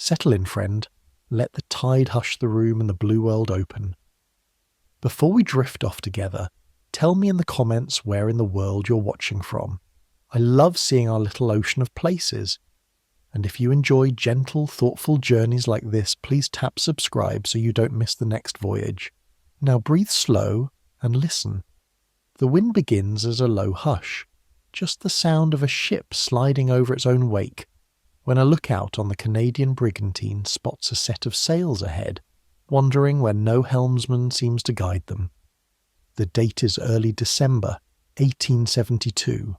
Settle in, friend. Let the tide hush the room and the blue world open. Before we drift off together, tell me in the comments where in the world you're watching from. I love seeing our little ocean of places. And if you enjoy gentle, thoughtful journeys like this, please tap subscribe so you don't miss the next voyage. Now breathe slow and listen. The wind begins as a low hush, just the sound of a ship sliding over its own wake, when a lookout on the Canadian brigantine spots a set of sails ahead, wandering where no helmsman seems to guide them. The date is early December, 1872.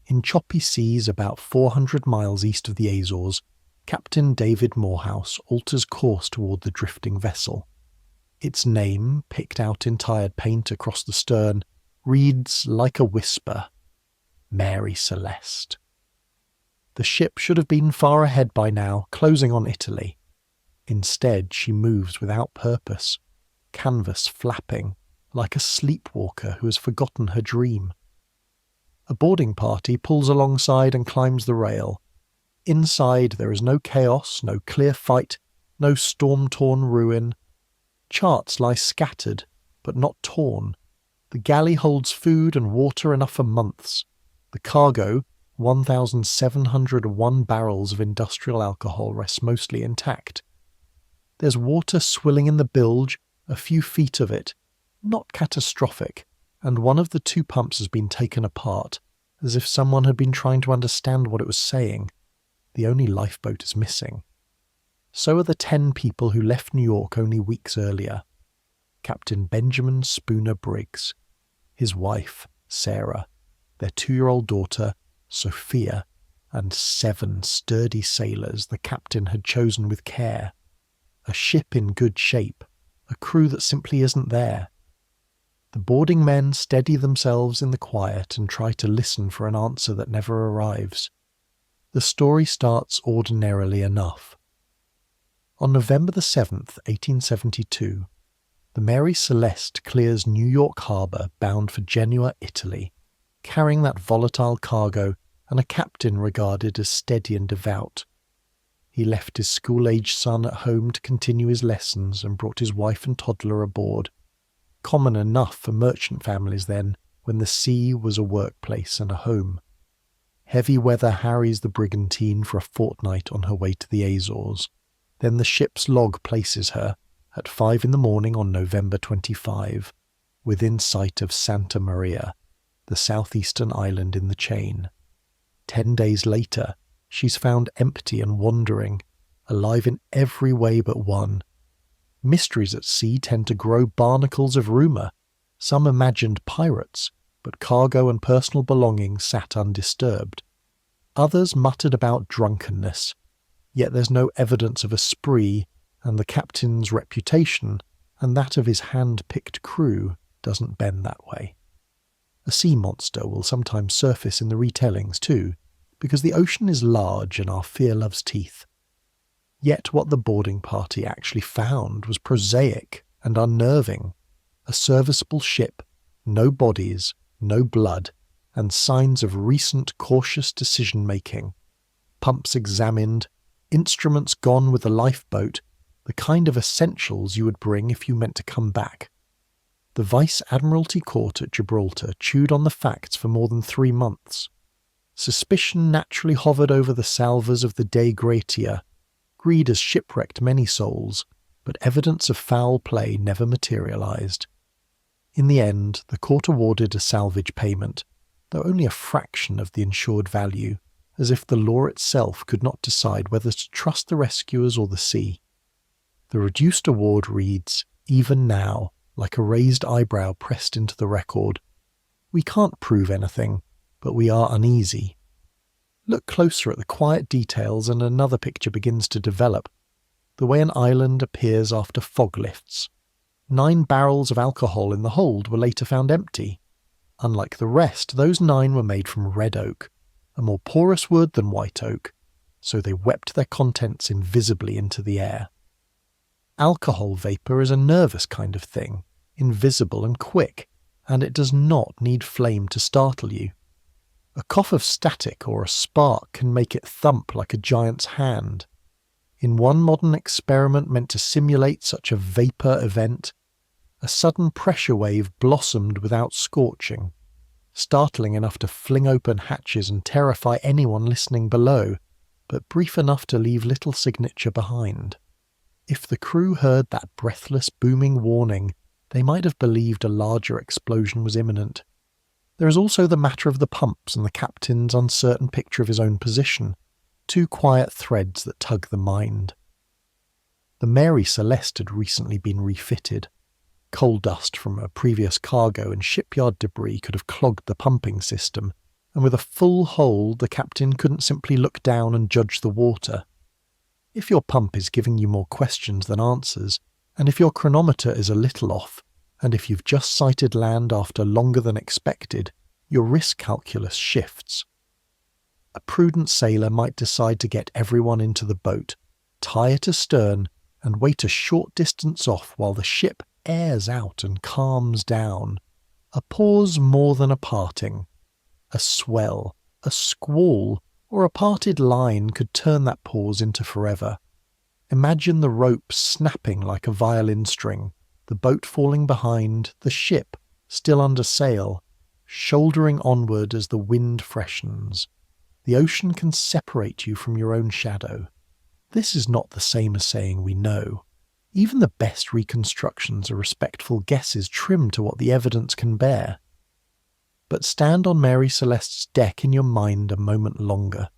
In choppy seas about 400 miles east of the Azores, Captain David Morehouse alters course toward the drifting vessel. Its name, picked out in tired paint across the stern, reads like a whisper, Mary Celeste. The ship should have been far ahead by now, closing on Italy. Instead, she moves without purpose, canvas flapping, like a sleepwalker who has forgotten her dream. A boarding party pulls alongside and climbs the rail. Inside there is no chaos, no clear fight, no storm-torn ruin. Charts lie scattered, but not torn. The galley holds food and water enough for months. The cargo, 1,701 barrels of industrial alcohol, rests mostly intact. There's water swilling in the bilge, a few feet of it, not catastrophic, and one of the two pumps has been taken apart, as if someone had been trying to understand what it was saying. The only lifeboat is missing. So are the 10 people who left New York only weeks earlier. Captain Benjamin Spooner Briggs, his wife, Sarah, their 2-year-old daughter, Sophia, and 7 sturdy sailors the captain had chosen with care. A ship in good shape, a crew that simply isn't there. The boarding men steady themselves in the quiet and try to listen for an answer that never arrives. The story starts ordinarily enough. On November the 7th, 1872, the Mary Celeste clears New York Harbour bound for Genoa, Italy, carrying that volatile cargo and a captain regarded as steady and devout. He left his school-aged son at home to continue his lessons and brought his wife and toddler aboard. Common enough for merchant families then, when the sea was a workplace and a home. Heavy weather harries the brigantine for a fortnight on her way to the Azores. Then the ship's log places her, at 5 in the morning on November 25, within sight of Santa Maria, the southeastern island in the chain. 10 days later, she's found empty and wandering, alive in every way but one. Mysteries at sea tend to grow barnacles of rumour. Some imagined pirates, but cargo and personal belongings sat undisturbed. Others muttered about drunkenness, yet there's no evidence of a spree, and the captain's reputation, and that of his hand-picked crew, doesn't bend that way. A sea monster will sometimes surface in the retellings too, because the ocean is large and our fear loves teeth. Yet what the boarding party actually found was prosaic and unnerving. A serviceable ship, no bodies, no blood, and signs of recent cautious decision-making. Pumps examined, instruments gone with the lifeboat, the kind of essentials you would bring if you meant to come back. The Vice-Admiralty Court at Gibraltar chewed on the facts for more than 3 months. Suspicion naturally hovered over the salvors of the Dei Gratia. Greed has shipwrecked many souls, but evidence of foul play never materialized. In the end, the court awarded a salvage payment, though only a fraction of the insured value, as if the law itself could not decide whether to trust the rescuers or the sea. The reduced award reads, even now, like a raised eyebrow pressed into the record. We can't prove anything, but we are uneasy. Look closer at the quiet details and another picture begins to develop. The way an island appears after fog lifts. 9 barrels of alcohol in the hold were later found empty. Unlike the rest, those 9 were made from red oak, a more porous wood than white oak, so they wept their contents invisibly into the air. Alcohol vapour is a nervous kind of thing, invisible and quick, and it does not need flame to startle you. A cough of static or a spark can make it thump like a giant's hand. In one modern experiment meant to simulate such a vapour event, a sudden pressure wave blossomed without scorching, startling enough to fling open hatches and terrify anyone listening below, but brief enough to leave little signature behind. If the crew heard that breathless, booming warning, they might have believed a larger explosion was imminent. There is also the matter of the pumps and the captain's uncertain picture of his own position, two quiet threads that tug the mind. The Mary Celeste had recently been refitted. Coal dust from a previous cargo and shipyard debris could have clogged the pumping system, and with a full hold the captain couldn't simply look down and judge the water. If your pump is giving you more questions than answers, and if your chronometer is a little off, and if you've just sighted land after longer than expected, your risk calculus shifts. A prudent sailor might decide to get everyone into the boat, tie it astern, and wait a short distance off while the ship airs out and calms down. A pause more than a parting. A swell, a squall, or a parted line could turn that pause into forever. Imagine the rope snapping like a violin string, the boat falling behind, the ship, still under sail, shouldering onward as the wind freshens. The ocean can separate you from your own shadow. This is not the same as saying we know. Even the best reconstructions are respectful guesses trimmed to what the evidence can bear. But stand on Mary Celeste's deck in your mind a moment longer.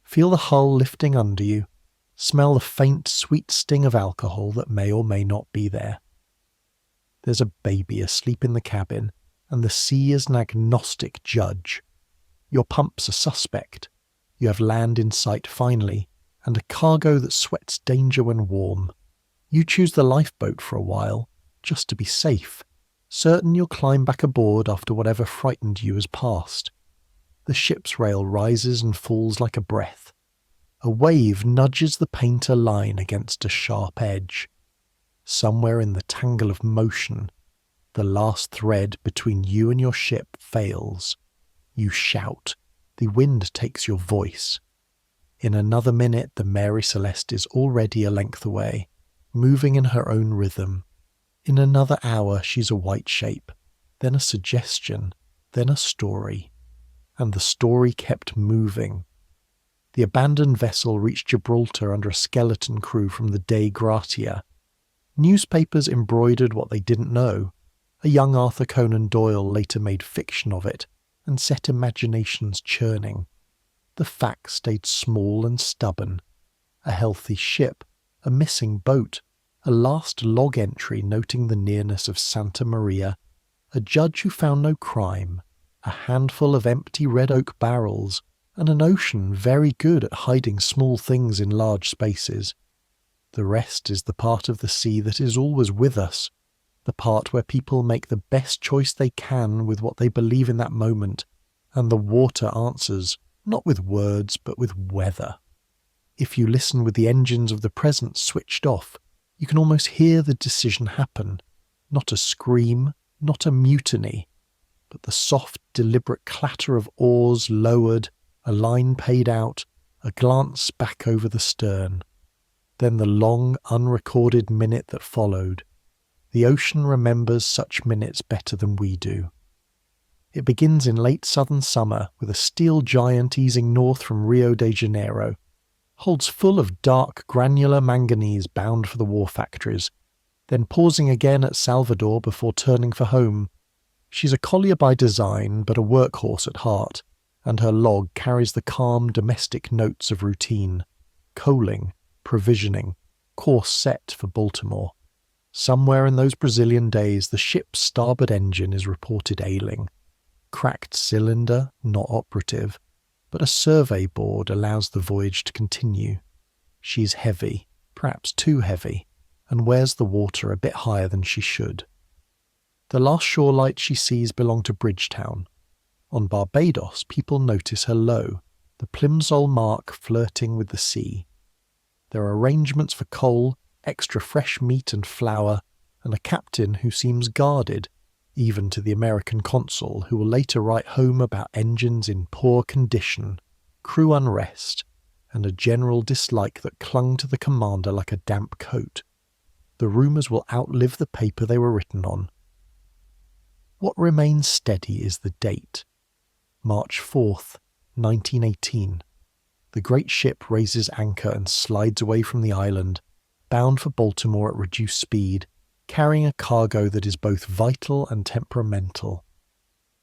Feel the hull lifting under you. Smell the faint, sweet sting of alcohol that may or may not be there. There's a baby asleep in the cabin, and the sea is an agnostic judge. Your pumps are suspect. You have land in sight finally, and a cargo that sweats danger when warm. You choose the lifeboat for a while, just to be safe, certain you'll climb back aboard after whatever frightened you has passed. The ship's rail rises and falls like a breath. A wave nudges the painter line against a sharp edge. Somewhere in the tangle of motion, the last thread between you and your ship fails. You shout. The wind takes your voice. In another minute, the Mary Celeste is already a length away, moving in her own rhythm. In another hour, she's a white shape, then a suggestion, then a story. And the story kept moving. The abandoned vessel reached Gibraltar under a skeleton crew from the Dei Gratia. Newspapers embroidered what they didn't know. A young Arthur Conan Doyle later made fiction of it, and set imaginations churning. The facts stayed small and stubborn. A healthy ship, a missing boat, a last log entry noting the nearness of Santa Maria, a judge who found no crime, a handful of empty red oak barrels, and an ocean very good at hiding small things in large spaces. The rest is the part of the sea that is always with us, the part where people make the best choice they can with what they believe in that moment, and the water answers, not with words but with weather. If you listen with the engines of the present switched off, you can almost hear the decision happen. Not a scream, not a mutiny, but the soft, deliberate clatter of oars lowered, a line paid out, a glance back over the stern. Then the long, unrecorded minute that followed. The ocean remembers such minutes better than we do. It begins in late southern summer with a steel giant easing north from Rio de Janeiro, holds full of dark granular manganese bound for the war factories, then pausing again at Salvador before turning for home. She's a collier by design but a workhorse at heart, and her log carries the calm domestic notes of routine, coaling, provisioning, course set for Baltimore. Somewhere in those Brazilian days the ship's starboard engine is reported ailing. Cracked cylinder, not operative, but a survey board allows the voyage to continue. She's heavy, perhaps too heavy, and wears the water a bit higher than she should. The last shore light she sees belong to Bridgetown. On Barbados, people notice her low, the Plimsoll mark flirting with the sea. There are arrangements for coal, extra fresh meat and flour, and a captain who seems guarded, even to the American consul who will later write home about engines in poor condition, crew unrest, and a general dislike that clung to the commander like a damp coat. The rumours will outlive the paper they were written on. What remains steady is the date. March 4th, 1918. The great ship raises anchor and slides away from the island, bound for Baltimore at reduced speed, carrying a cargo that is both vital and temperamental.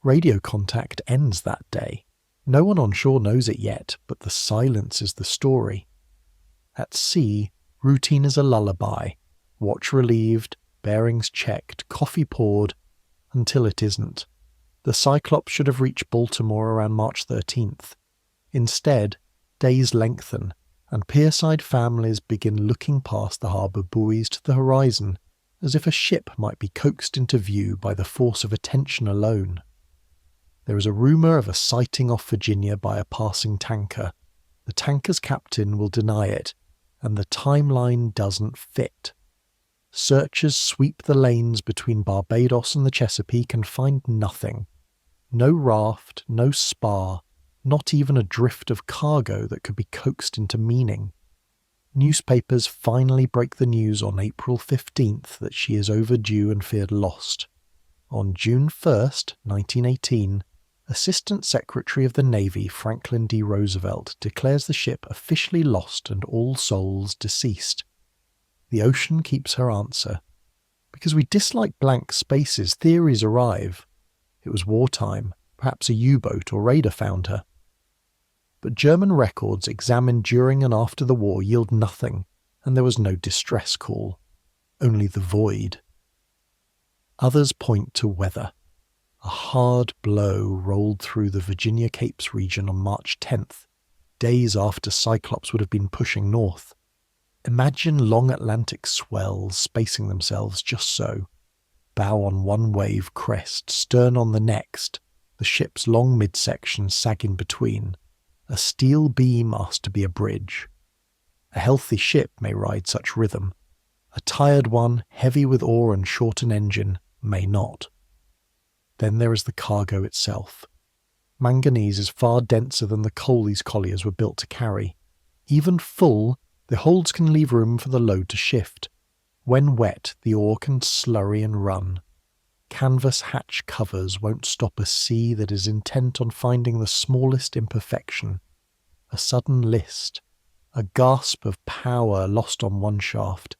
Radio contact ends that day. No one on shore knows it yet, but the silence is the story. At sea, routine is a lullaby. Watch relieved, bearings checked, coffee poured, until it isn't. The Cyclops should have reached Baltimore around March 13th. Instead, days lengthen, and pierside families begin looking past the harbour buoys to the horizon, as if a ship might be coaxed into view by the force of attention alone. There is a rumour of a sighting off Virginia by a passing tanker. The tanker's captain will deny it, and the timeline doesn't fit. Searchers sweep the lanes between Barbados and the Chesapeake and find nothing. No raft, no spar, not even a drift of cargo that could be coaxed into meaning. Newspapers finally break the news on April 15th that she is overdue and feared lost. On June 1st, 1918, Assistant Secretary of the Navy Franklin D. Roosevelt declares the ship officially lost and all souls deceased. The ocean keeps her answer. Because we dislike blank spaces, theories arrive. It was wartime, perhaps a U-boat or raider found her. But German records examined during and after the war yield nothing, and there was no distress call. Only the void. Others point to weather. A hard blow rolled through the Virginia Capes region on March 10th, days after Cyclops would have been pushing north. Imagine long Atlantic swells spacing themselves just so. Bow on one wave crest, stern on the next, the ship's long midsection sagging between. A steel beam asked to be a bridge. A healthy ship may ride such rhythm. A tired one, heavy with oar and short an engine, may not. Then there is the cargo itself. Manganese is far denser than the coal these colliers were built to carry. Even full, the holds can leave room for the load to shift. When wet, the ore can slurry and run. Canvas hatch covers won't stop a sea that is intent on finding the smallest imperfection. A sudden list, a gasp of power lost on one shaft,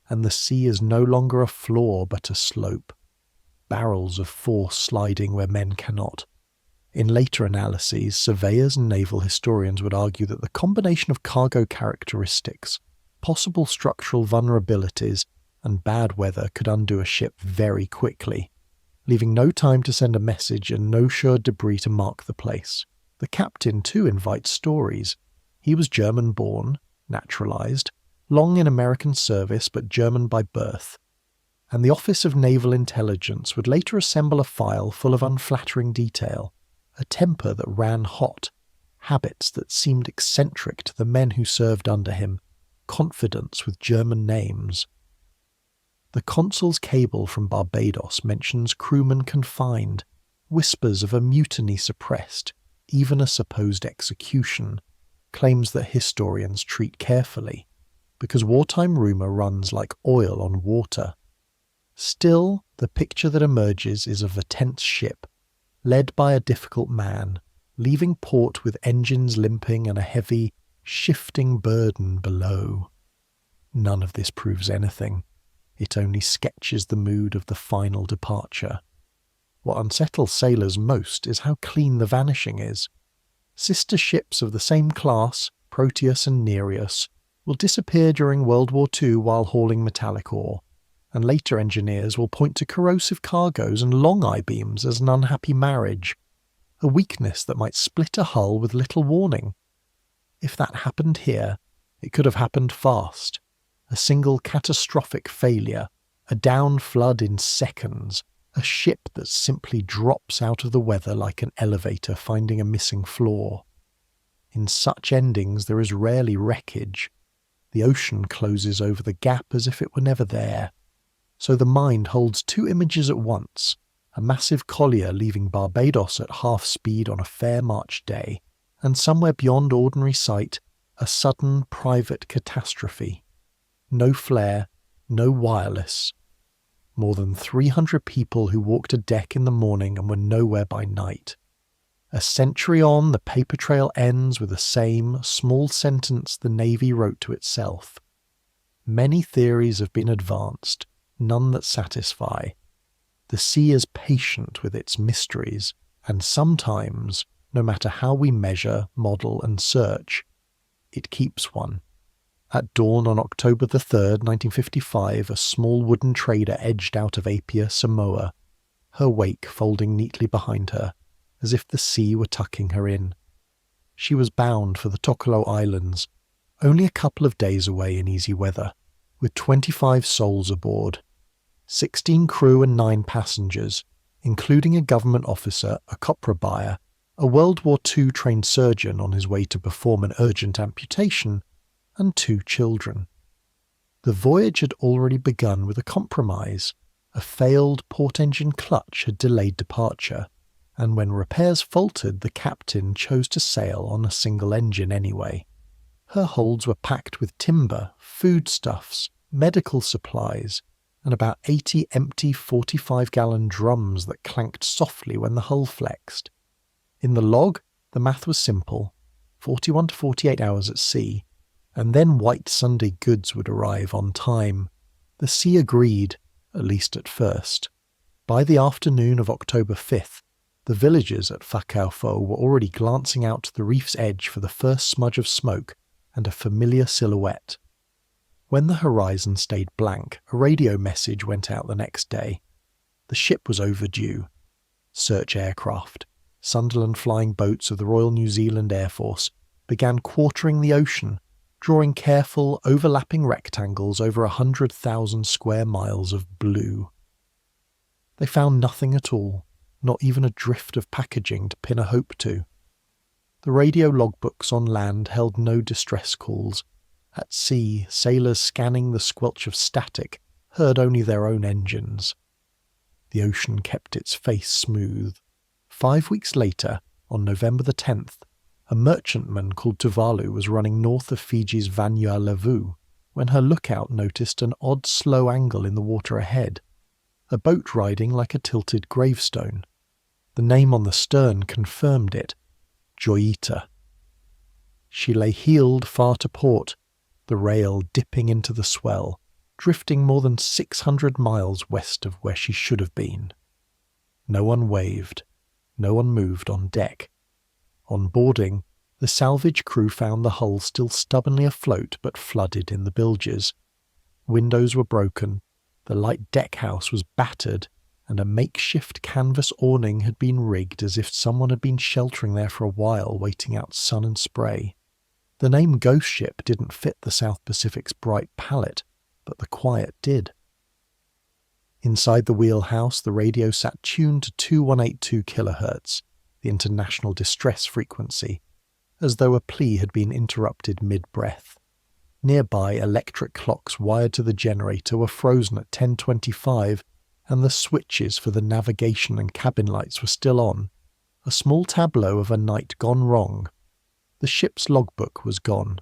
and the sea is no longer a floor but a slope. Barrels of force sliding where men cannot. In later analyses, surveyors and naval historians would argue that the combination of cargo characteristics, possible structural vulnerabilities, and bad weather could undo a ship very quickly, leaving no time to send a message and no sure debris to mark the place. The captain too invites stories. He was German-born, naturalised, long in American service but German by birth. And the Office of Naval Intelligence would later assemble a file full of unflattering detail, a temper that ran hot, habits that seemed eccentric to the men who served under him, confidence with German names. The consul's cable from Barbados mentions crewmen confined, whispers of a mutiny suppressed, even a supposed execution, claims that historians treat carefully, because wartime rumour runs like oil on water. Still, the picture that emerges is of a tense ship, led by a difficult man, leaving port with engines limping and a heavy, shifting burden below. None of this proves anything. It only sketches the mood of the final departure. What unsettles sailors most is how clean the vanishing is. Sister ships of the same class, Proteus and Nereus, will disappear during World War II while hauling metallic ore, and later engineers will point to corrosive cargoes and long I-beams as an unhappy marriage, a weakness that might split a hull with little warning. If that happened here, it could have happened fast. A single catastrophic failure, a down flood in seconds, a ship that simply drops out of the weather like an elevator finding a missing floor. In such endings there is rarely wreckage. The ocean closes over the gap as if it were never there. So the mind holds two images at once, a massive collier leaving Barbados at half speed on a fair March day, and somewhere beyond ordinary sight, A sudden private catastrophe. No flare, no wireless. More than 300 people who walked a deck in the morning and were nowhere by night. A century on, the paper trail ends with the same small sentence the Navy wrote to itself. Many theories have been advanced, none that satisfy. The sea is patient with its mysteries, and sometimes, no matter how we measure, model and search, it keeps one. At dawn on October the 3rd, 1955, a small wooden trader edged out of Apia, Samoa, her wake folding neatly behind her, as if the sea were tucking her in. She was bound for the Tokolo Islands, only a couple of days away in easy weather, with 25 souls aboard, 16 crew and 9 passengers, including a government officer, a copra buyer, a World War II trained surgeon on his way to perform an urgent amputation, and 2 children. The voyage had already begun with a compromise. A failed port engine clutch had delayed departure, and when repairs faltered, the captain chose to sail on a single engine anyway. Her holds were packed with timber, foodstuffs, medical supplies, and about 80 empty 45-gallon drums that clanked softly when the hull flexed. In the log, the math was simple: 41 to 48 hours at sea, and then White Sunday goods would arrive on time. The sea agreed, at least at first. By the afternoon of October 5th, the villagers at Whakaufo were already glancing out to the reef's edge for the first smudge of smoke and a familiar silhouette. When the horizon stayed blank, a radio message went out the next day. The ship was overdue. Search aircraft, Sunderland flying boats of the Royal New Zealand Air Force, began quartering the ocean, drawing careful, overlapping rectangles over 100,000 square miles of blue. They found nothing at all, not even a drift of packaging to pin a hope to. The radio logbooks on land held no distress calls. At sea, sailors scanning the squelch of static heard only their own engines. The ocean kept its face smooth. 5 weeks later, on November the 10th, a merchantman called Tuvalu was running north of Fiji's Vanuatu when her lookout noticed an odd slow angle in the water ahead, a boat riding like a tilted gravestone. The name on the stern confirmed it: Joyita. She lay heeled far to port, the rail dipping into the swell, drifting more than 600 miles west of where she should have been. No one waved. No one moved on deck. On boarding, the salvage crew found the hull still stubbornly afloat but flooded in the bilges. Windows were broken, the light deckhouse was battered, and a makeshift canvas awning had been rigged as if someone had been sheltering there for a while, waiting out sun and spray. The name Ghost Ship didn't fit the South Pacific's bright palette, but the quiet did. Inside the wheelhouse, the radio sat tuned to 2182 kHz, the international distress frequency, as though a plea had been interrupted mid-breath. Nearby, electric clocks wired to the generator were frozen at 10:25, and the switches for the navigation and cabin lights were still on, a small tableau of a night gone wrong. The ship's logbook was gone,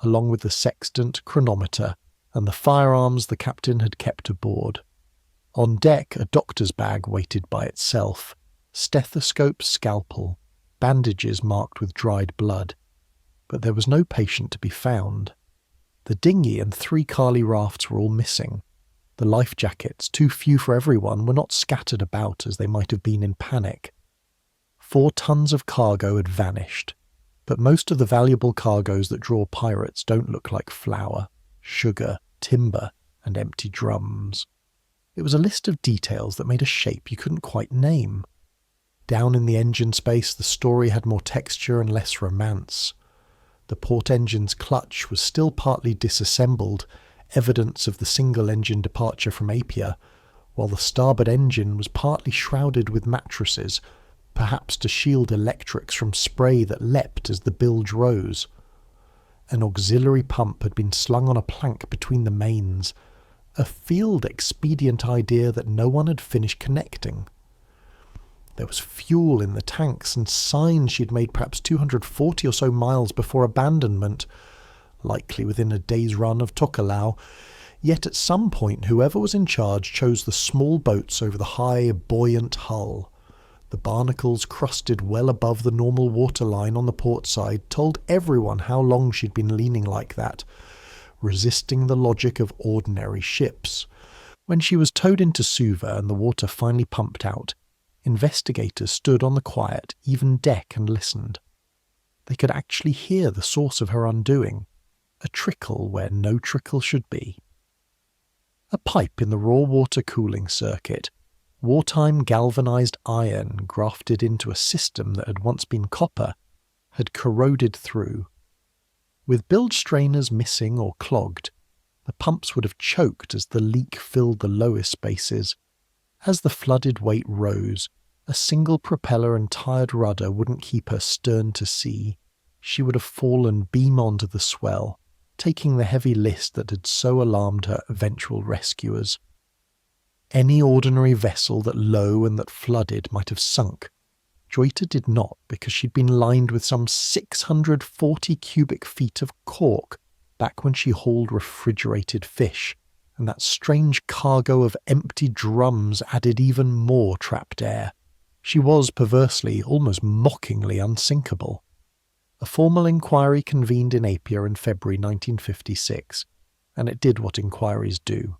along with the sextant, chronometer, and the firearms the captain had kept aboard. On deck, a doctor's bag waited by itself, stethoscope, scalpel, bandages marked with dried blood. But there was no patient to be found. The dinghy and 3 Kali rafts were all missing. The life jackets, too few for everyone, were not scattered about as they might have been in panic. 4 tons of cargo had vanished, but most of the valuable cargoes that draw pirates don't look like flour, sugar, timber, and empty drums. It was a list of details that made a shape you couldn't quite name. Down in the engine space, the story had more texture and less romance. The port engine's clutch was still partly disassembled, evidence of the single-engine departure from Apia, while the starboard engine was partly shrouded with mattresses, perhaps to shield electrics from spray that leapt as the bilge rose. An auxiliary pump had been slung on a plank between the mains, a field-expedient idea that no one had finished connecting. There was fuel in the tanks and signs she'd made perhaps 240 or so miles before abandonment, likely within a day's run of Tokelau, yet at some point whoever was in charge chose the small boats over the high, buoyant hull. The barnacles, crusted well above the normal waterline on the port side, told everyone how long she'd been leaning like that, resisting the logic of ordinary ships. When she was towed into Suva and the water finally pumped out, investigators stood on the quiet, even deck and listened. They could actually hear the source of her undoing, a trickle where no trickle should be. A pipe in the raw water cooling circuit, wartime galvanized iron grafted into a system that had once been copper, had corroded through. With bilge strainers missing or clogged, the pumps would have choked as the leak filled the lowest spaces. As the flooded weight rose, a single propeller and tired rudder wouldn't keep her stern to sea. She would have fallen beam onto the swell, taking the heavy list that had so alarmed her eventual rescuers. Any ordinary vessel that low and that flooded might have sunk. Joita did not, because she'd been lined with some 640 cubic feet of cork back when she hauled refrigerated fish, and that strange cargo of empty drums added even more trapped air. She was, perversely, almost mockingly unsinkable. A formal inquiry convened in Apia in February 1956, and it did what inquiries do.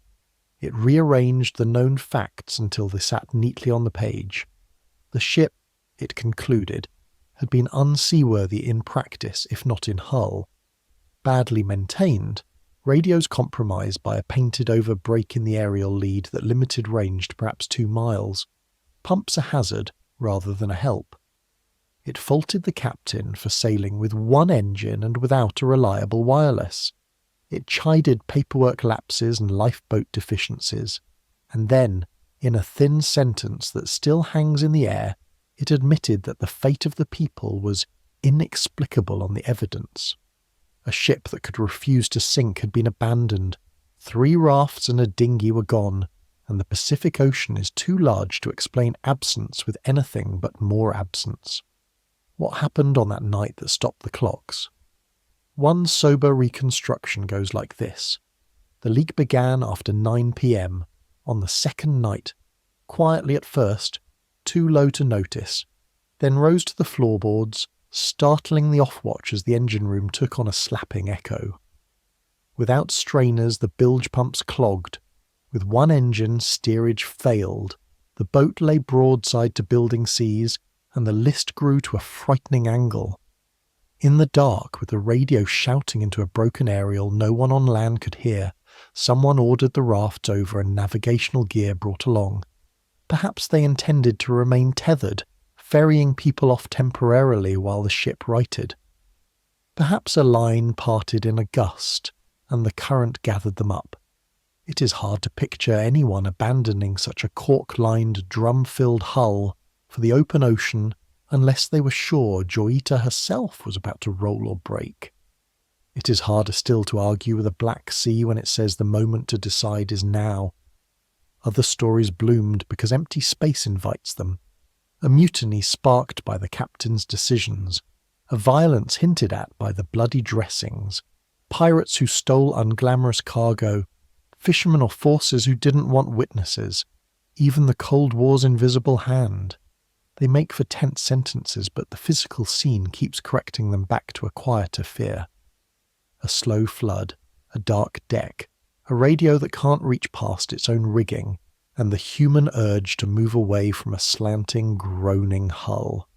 It rearranged the known facts until they sat neatly on the page. The ship, it concluded, had been unseaworthy in practice, if not in hull. Badly maintained, radios compromised by a painted-over break in the aerial lead that limited range to perhaps 2 miles. Pumps a hazard rather than a help. It faulted the captain for sailing with one engine and without a reliable wireless. It chided paperwork lapses and lifeboat deficiencies. And then, in a thin sentence that still hangs in the air, it admitted that the fate of the people was inexplicable on the evidence. A ship that could refuse to sink had been abandoned. 3 rafts and a dinghy were gone, and the Pacific Ocean is too large to explain absence with anything but more absence. What happened on that night that stopped the clocks? One sober reconstruction goes like this. The leak began after 9 p.m, on the second night, quietly at first, too low to notice, then rose to the floorboards, startling the off-watch as the engine room took on a slapping echo. Without strainers, the bilge pumps clogged. With one engine, steerage failed. The boat lay broadside to building seas, and the list grew to a frightening angle. In the dark, with the radio shouting into a broken aerial no one on land could hear, someone ordered the rafts over and navigational gear brought along. Perhaps they intended to remain tethered, ferrying people off temporarily while the ship righted. Perhaps a line parted in a gust, and the current gathered them up. It is hard to picture anyone abandoning such a cork-lined, drum-filled hull for the open ocean unless they were sure Joita herself was about to roll or break. It is harder still to argue with a black sea when it says the moment to decide is now. Other stories bloomed because empty space invites them. A mutiny sparked by the captain's decisions, a violence hinted at by the bloody dressings, pirates who stole unglamorous cargo, fishermen or forces who didn't want witnesses, even the Cold War's invisible hand. They make for tense sentences, but the physical scene keeps correcting them back to a quieter fear. A slow flood, a dark deck, a radio that can't reach past its own rigging, and the human urge to move away from a slanting, groaning hull.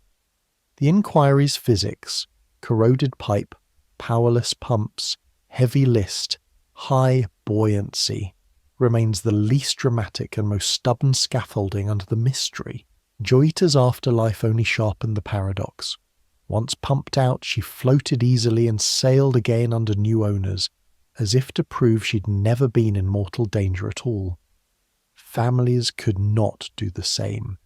The inquiry's physics, corroded pipe, powerless pumps, heavy list, high buoyancy, remains the least dramatic and most stubborn scaffolding under the mystery. Joita's afterlife only sharpened the paradox. Once pumped out, she floated easily and sailed again under new owners, as if to prove she'd never been in mortal danger at all. Families could not do the same.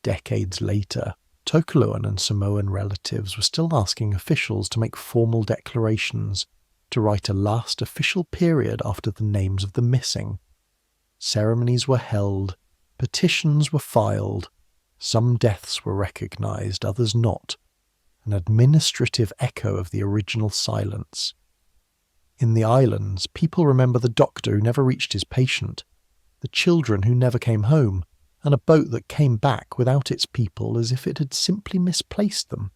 Decades later, Tokelau and Samoan relatives were still asking officials to make formal declarations, to write a last official period after the names of the missing. Ceremonies were held, petitions were filed, some deaths were recognized, others not, an administrative echo of the original silence. In the islands, people remember the doctor who never reached his patient, the children who never came home, and a boat that came back without its people as if it had simply misplaced them.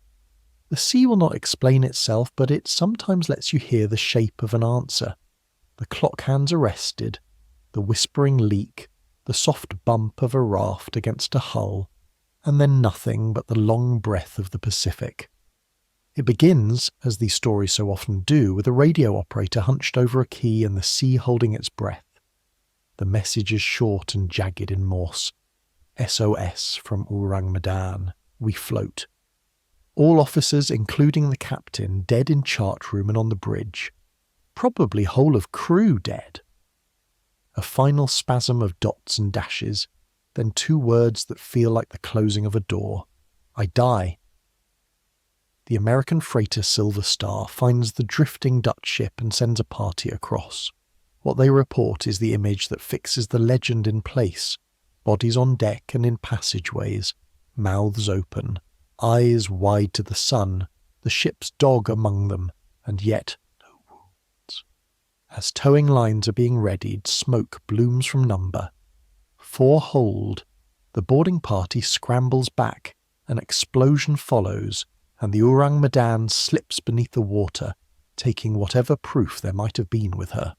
The sea will not explain itself, but it sometimes lets you hear the shape of an answer. The clock hands arrested, the whispering leak, the soft bump of a raft against a hull, and then nothing but the long breath of the Pacific. It begins, as these stories so often do, with a radio operator hunched over a key and the sea holding its breath. The message is short and jagged in Morse. SOS from Orang Medan. We float. All officers, including the captain, dead in chart room and on the bridge. Probably whole of crew dead. A final spasm of dots and dashes, then 2 words that feel like the closing of a door. I die. The American freighter Silver Star finds the drifting Dutch ship and sends a party across. What they report is the image that fixes the legend in place. Bodies on deck and in passageways, mouths open, eyes wide to the sun, the ship's dog among them, and yet no wounds. As towing lines are being readied, smoke blooms from number. 4 hold. The boarding party scrambles back, an explosion follows, and the Orang Medan slips beneath the water, taking whatever proof there might have been with her.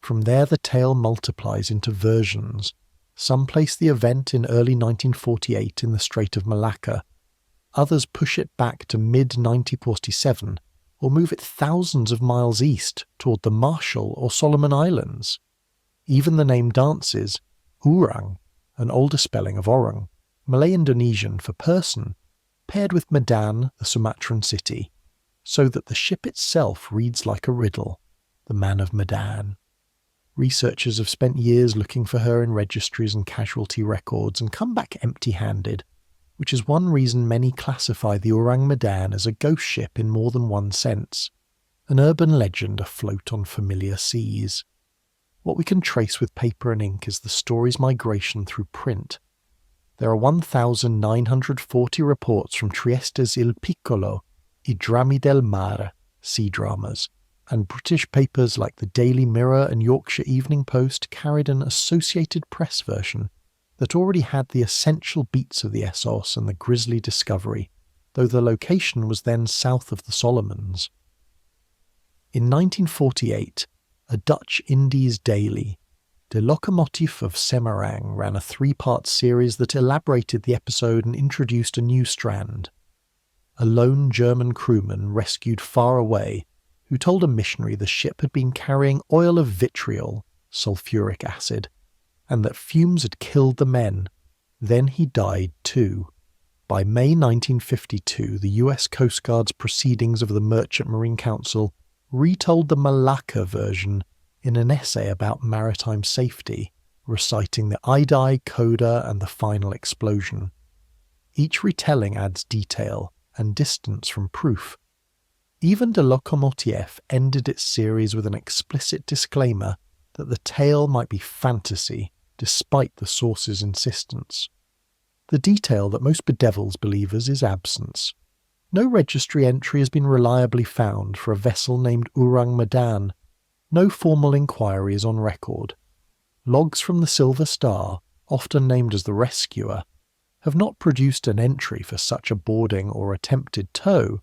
From there the tale multiplies into versions. Some place the event in early 1948 in the Strait of Malacca. Others push it back to mid-1947 or move it thousands of miles east toward the Marshall or Solomon Islands. Even the name dances, Urang, an older spelling of Orang, Malay-Indonesian for person, paired with Medan, the Sumatran city, so that the ship itself reads like a riddle, the Man of Medan. Researchers have spent years looking for her in registries and casualty records and come back empty-handed, which is one reason many classify the Orang Medan as a ghost ship in more than one sense, an urban legend afloat on familiar seas. What we can trace with paper and ink is the story's migration through print. There are 1,940 reports from Trieste's Il Piccolo, I Drammi del Mare, sea dramas, and British papers like the Daily Mirror and Yorkshire Evening Post carried an Associated Press version that already had the essential beats of the Essos and the grisly discovery, though the location was then south of the Solomons. In 1948, a Dutch Indies daily, De Locomotief of Semarang, ran a 3-part series that elaborated the episode and introduced a new strand. A lone German crewman rescued far away, who told a missionary the ship had been carrying oil of vitriol, sulfuric acid, and that fumes had killed the men. Then he died too. By May 1952, the US Coast Guard's Proceedings of the Merchant Marine Council retold the Malacca version in an essay about maritime safety, reciting the Idai, coda, and the final explosion. Each retelling adds detail and distance from proof. Even De Locomotief ended its series with an explicit disclaimer that the tale might be fantasy, despite the source's insistence. The detail that most bedevils believers is absence. No registry entry has been reliably found for a vessel named Orang Medan. No formal inquiry is on record. Logs from the Silver Star, often named as the Rescuer, have not produced an entry for such a boarding or attempted tow.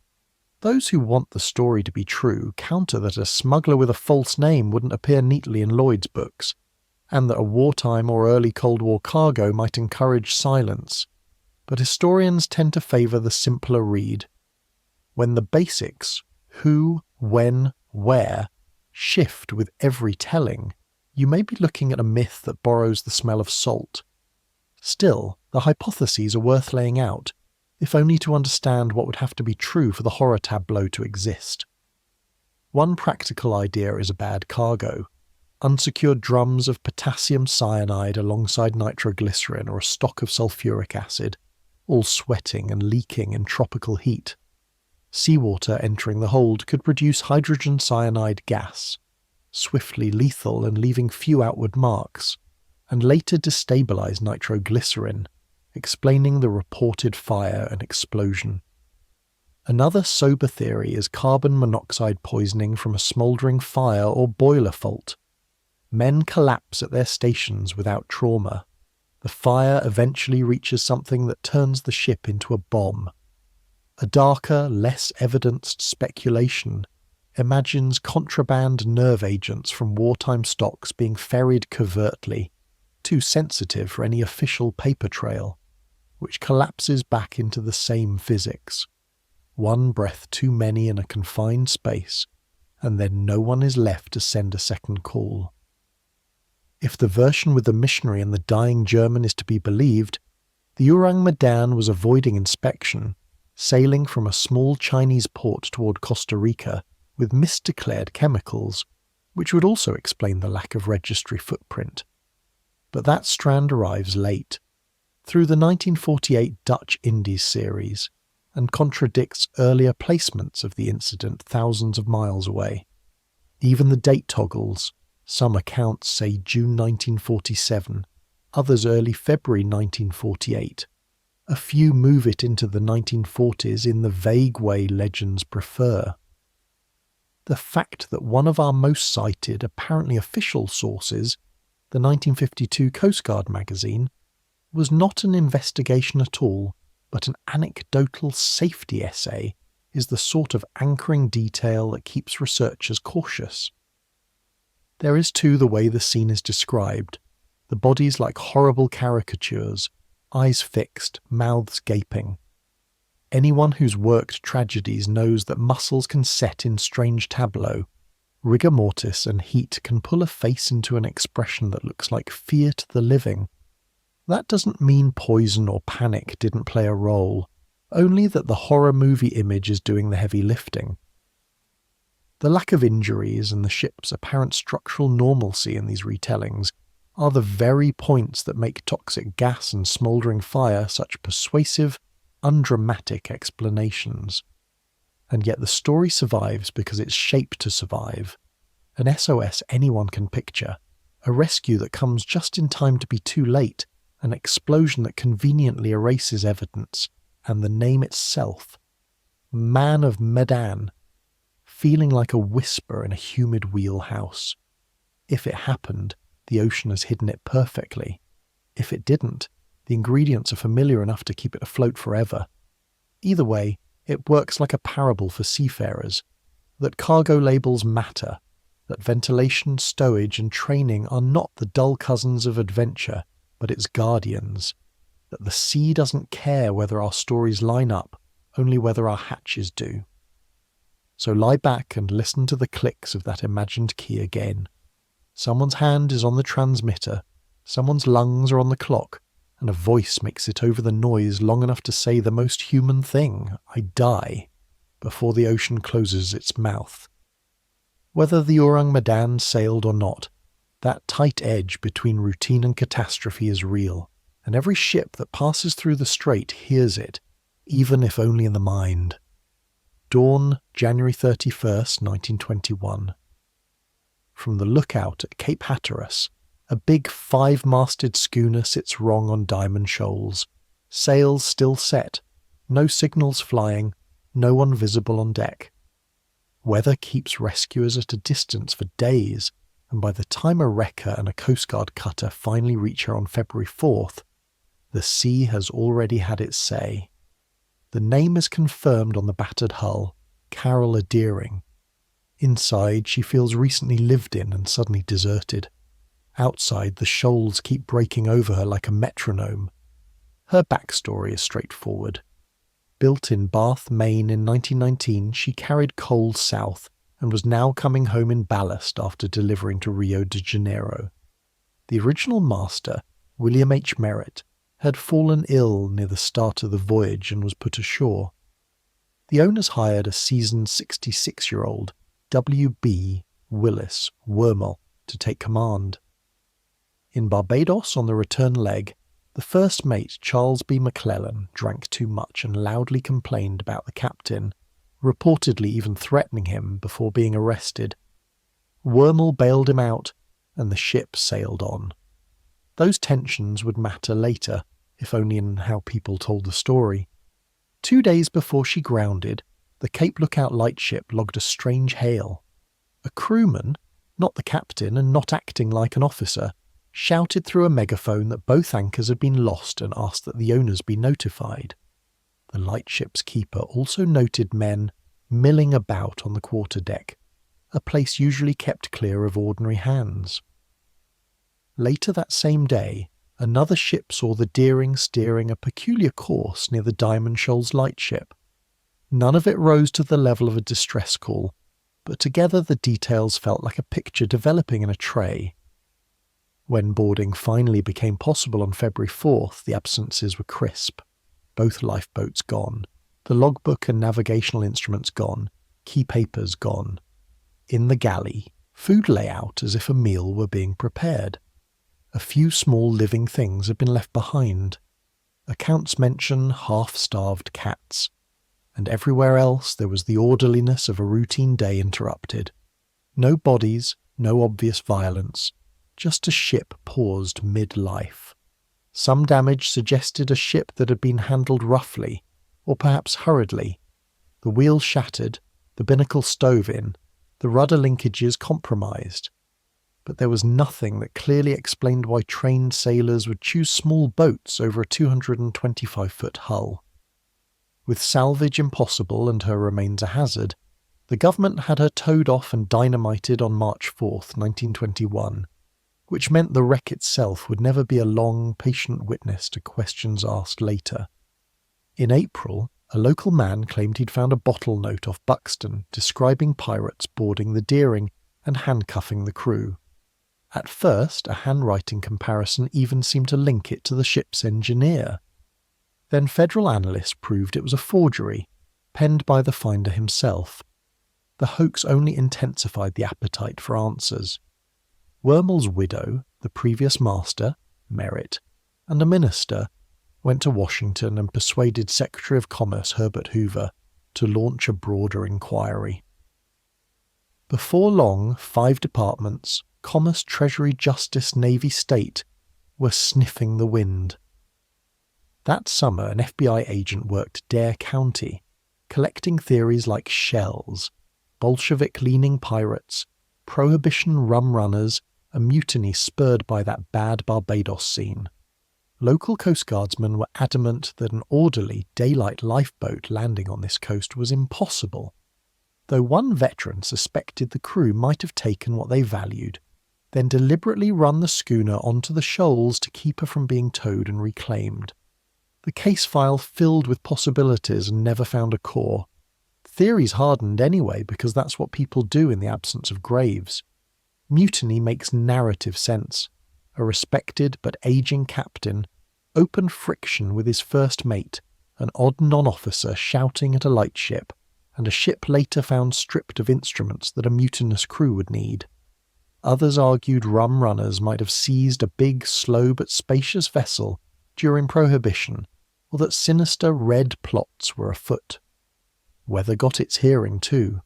Those who want the story to be true counter that a smuggler with a false name wouldn't appear neatly in Lloyd's books, and that a wartime or early Cold War cargo might encourage silence. But historians tend to favour the simpler read. When the basics, who, when, where, shift with every telling, you may be looking at a myth that borrows the smell of salt. Still, the hypotheses are worth laying out, if only to understand what would have to be true for the horror tableau to exist. One practical idea is a bad cargo. Unsecured drums of potassium cyanide alongside nitroglycerin or a stock of sulfuric acid, all sweating and leaking in tropical heat. Seawater entering the hold could produce hydrogen cyanide gas, swiftly lethal and leaving few outward marks, and later destabilize nitroglycerin, explaining the reported fire and explosion. Another sober theory is carbon monoxide poisoning from a smouldering fire or boiler fault. Men collapse at their stations without trauma. The fire eventually reaches something that turns the ship into a bomb. A darker, less evidenced speculation imagines contraband nerve agents from wartime stocks being ferried covertly, too sensitive for any official paper trail, which collapses back into the same physics. One breath too many in a confined space, and then no one is left to send a second call. If the version with the missionary and the dying German is to be believed, the Orang Medan was avoiding inspection, sailing from a small Chinese port toward Costa Rica with misdeclared chemicals, which would also explain the lack of registry footprint. But that strand arrives late, through the 1948 Dutch Indies series, and contradicts earlier placements of the incident thousands of miles away. Even the date toggles, some accounts say June 1947, others early February 1948. A few move it into the 1940s in the vague way legends prefer. The fact that one of our most cited, apparently official sources, the 1952 Coast Guard magazine, was not an investigation at all, but an anecdotal safety essay, is the sort of anchoring detail that keeps researchers cautious. There is too the way the scene is described, the bodies like horrible caricatures, eyes fixed, mouths gaping. Anyone who's worked tragedies knows that muscles can set in strange tableau. Rigor mortis and heat can pull a face into an expression that looks like fear to the living. That doesn't mean poison or panic didn't play a role, only that the horror movie image is doing the heavy lifting. The lack of injuries and the ship's apparent structural normalcy in these retellings are the very points that make toxic gas and smouldering fire such persuasive, undramatic explanations. And yet the story survives because it's shaped to survive. An SOS anyone can picture, a rescue that comes just in time to be too late, an explosion that conveniently erases evidence, and the name itself. Man of Medan, feeling like a whisper in a humid wheelhouse. If it happened, the ocean has hidden it perfectly. If it didn't, the ingredients are familiar enough to keep it afloat forever. Either way, it works like a parable for seafarers, that cargo labels matter, that ventilation, stowage and training are not the dull cousins of adventure, but its guardians, that the sea doesn't care whether our stories line up, only whether our hatches do. So lie back and listen to the clicks of that imagined key again. Someone's hand is on the transmitter, someone's lungs are on the clock, and a voice makes it over the noise long enough to say the most human thing, I die, before the ocean closes its mouth. Whether the Orang Medan sailed or not, that tight edge between routine and catastrophe is real, and every ship that passes through the strait hears it, even if only in the mind. Dawn, January 31st, 1921. From the lookout at Cape Hatteras, a big 5-masted schooner sits wrong on Diamond Shoals, sails still set, no signals flying, no one visible on deck. Weather keeps rescuers at a distance for days, and by the time a wrecker and a Coast Guard cutter finally reach her on February 4th, the sea has already had its say. The name is confirmed on the battered hull, Carol Deering. Inside, she feels recently lived in and suddenly deserted. Outside, the shoals keep breaking over her like a metronome. Her backstory is straightforward. Built in Bath, Maine in 1919, she carried coal south and was now coming home in ballast after delivering to Rio de Janeiro. The original master, William H. Merritt, had fallen ill near the start of the voyage and was put ashore. The owners hired a seasoned 66-year-old, W.B. Willis Wormel, to take command. In Barbados on the return leg, the first mate, Charles B. McClellan, drank too much and loudly complained about the captain, reportedly even threatening him before being arrested. Wormel bailed him out, and the ship sailed on. Those tensions would matter later, if only in how people told the story. 2 days before she grounded, the Cape Lookout lightship logged a strange hail. A crewman, not the captain and not acting like an officer, shouted through a megaphone that both anchors had been lost and asked that the owners be notified. The lightship's keeper also noted men milling about on the quarterdeck, a place usually kept clear of ordinary hands. Later that same day, another ship saw the Deering steering a peculiar course near the Diamond Shoals lightship. None of it rose to the level of a distress call, but together the details felt like a picture developing in a tray. When boarding finally became possible on February 4th, the absences were crisp. Both lifeboats gone, the logbook and navigational instruments gone, key papers gone. In the galley, food lay out as if a meal were being prepared. A few small living things had been left behind. Accounts mention half-starved cats, and everywhere else there was the orderliness of a routine day interrupted. No bodies, no obvious violence, just a ship paused mid-life. Some damage suggested a ship that had been handled roughly, or perhaps hurriedly. The wheel shattered, the binnacle stove in, the rudder linkages compromised. But there was nothing that clearly explained why trained sailors would choose small boats over a 225-foot hull. With salvage impossible and her remains a hazard, the government had her towed off and dynamited on March 4th, 1921, which meant the wreck itself would never be a long, patient witness to questions asked later. In April, a local man claimed he'd found a bottle note off Buxton describing pirates boarding the Deering and handcuffing the crew. At first, a handwriting comparison even seemed to link it to the ship's engineer. Then federal analysts proved it was a forgery, penned by the finder himself. The hoax only intensified the appetite for answers. Wormel's widow, the previous master, Merritt, and a minister went to Washington and persuaded Secretary of Commerce Herbert Hoover to launch a broader inquiry. Before long, 5 departments, Commerce, Treasury, Justice, Navy, State, were sniffing the wind. That summer, an FBI agent worked Dare County, collecting theories like shells, Bolshevik-leaning pirates, prohibition rum runners, a mutiny spurred by that bad Barbados scene. Local Coast Guardsmen were adamant that an orderly, daylight lifeboat landing on this coast was impossible, though one veteran suspected the crew might have taken what they valued, then deliberately run the schooner onto the shoals to keep her from being towed and reclaimed. The case file filled with possibilities and never found a core. Theories hardened anyway because that's what people do in the absence of graves. Mutiny makes narrative sense. A respected but aging captain, open friction with his first mate, an odd non-officer shouting at a lightship, and a ship later found stripped of instruments that a mutinous crew would need. Others argued rum runners might have seized a big, slow but spacious vessel during Prohibition, or that sinister red plots were afoot. Weather got its hearing too.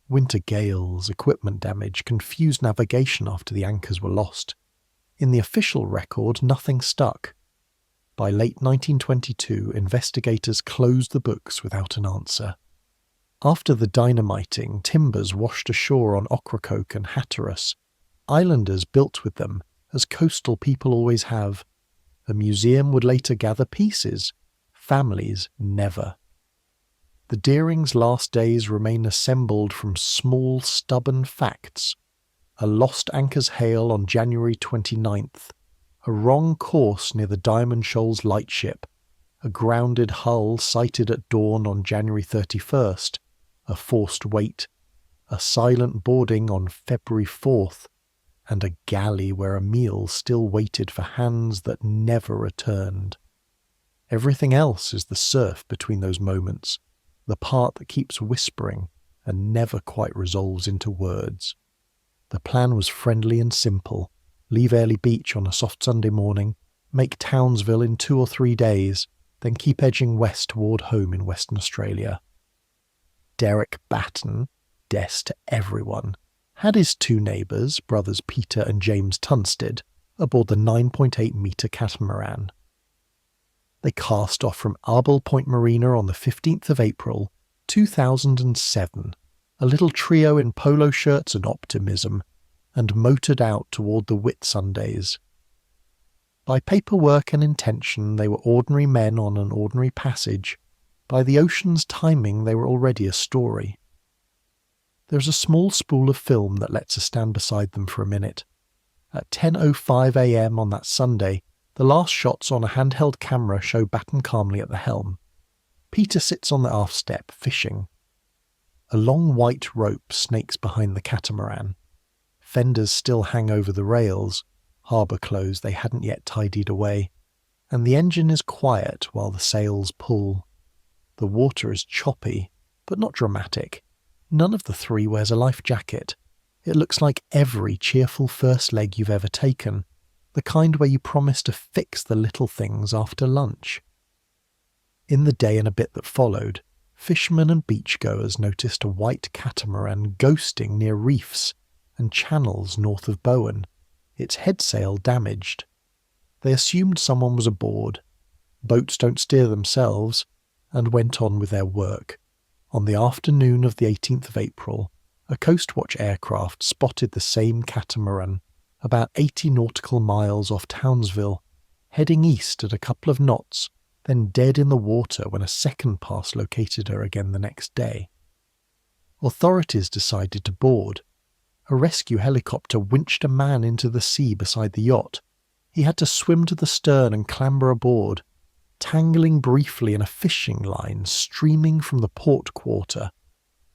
Winter gales, equipment damage, confused navigation after the anchors were lost. In the official record, nothing stuck. By late 1922, investigators closed the books without an answer. After the dynamiting, timbers washed ashore on Ocracoke and Hatteras. Islanders built with them, as coastal people always have. A museum would later gather pieces. Families never. The Deering's last days remain assembled from small, stubborn facts. A lost anchor's hail on January 29th, a wrong course near the Diamond Shoals lightship, a grounded hull sighted at dawn on January 31st, a forced wait, a silent boarding on February 4th, and a galley where a meal still waited for hands that never returned. Everything else is the surf between those moments, the part that keeps whispering and never quite resolves into words. The plan was friendly and simple. Leave Airlie Beach on a soft Sunday morning, make Townsville in 2 or 3 days, then keep edging west toward home in Western Australia. Derek Batten, des to everyone, had his 2 neighbours, brothers Peter and James Tunstead, aboard the 9.8-metre catamaran. They cast off from Arbel Point Marina on the 15th of April, 2007, a little trio in polo shirts and optimism, and motored out toward the Whitsundays. By paperwork and intention, they were ordinary men on an ordinary passage. By the ocean's timing, they were already a story. There's a small spool of film that lets us stand beside them for a minute. At 10:05 a.m. on that Sunday, the last shots on a handheld camera show Batten calmly at the helm. Peter sits on the aft step, fishing. A long white rope snakes behind the catamaran. Fenders still hang over the rails, harbour clothes they hadn't yet tidied away, and the engine is quiet while the sails pull. The water is choppy, but not dramatic. None of the three wears a life jacket. It looks like every cheerful first leg you've ever taken, the kind where you promise to fix the little things after lunch. In the day and a bit that followed, fishermen and beachgoers noticed a white catamaran ghosting near reefs and channels north of Bowen, its headsail damaged. They assumed someone was aboard. Boats don't steer themselves, and went on with their work. On the afternoon of the 18th of April, a Coastwatch aircraft spotted the same catamaran, about 80 nautical miles off Townsville, heading east at a couple of knots, then dead in the water when a second pass located her again the next day. Authorities decided to board. A rescue helicopter winched a man into the sea beside the yacht. He had to swim to the stern and clamber aboard, tangling briefly in a fishing line streaming from the port quarter.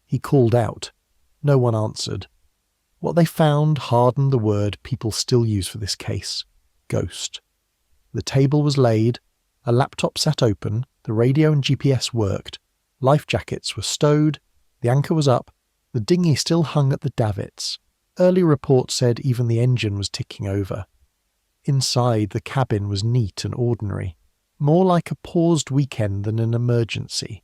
He called out. No one answered. What they found hardened the word people still use for this case: ghost. The table was laid, a laptop sat open, the radio and GPS worked, life jackets were stowed, the anchor was up, the dinghy still hung at the davits. Early reports said even the engine was ticking over. Inside, the cabin was neat and ordinary, more like a paused weekend than an emergency.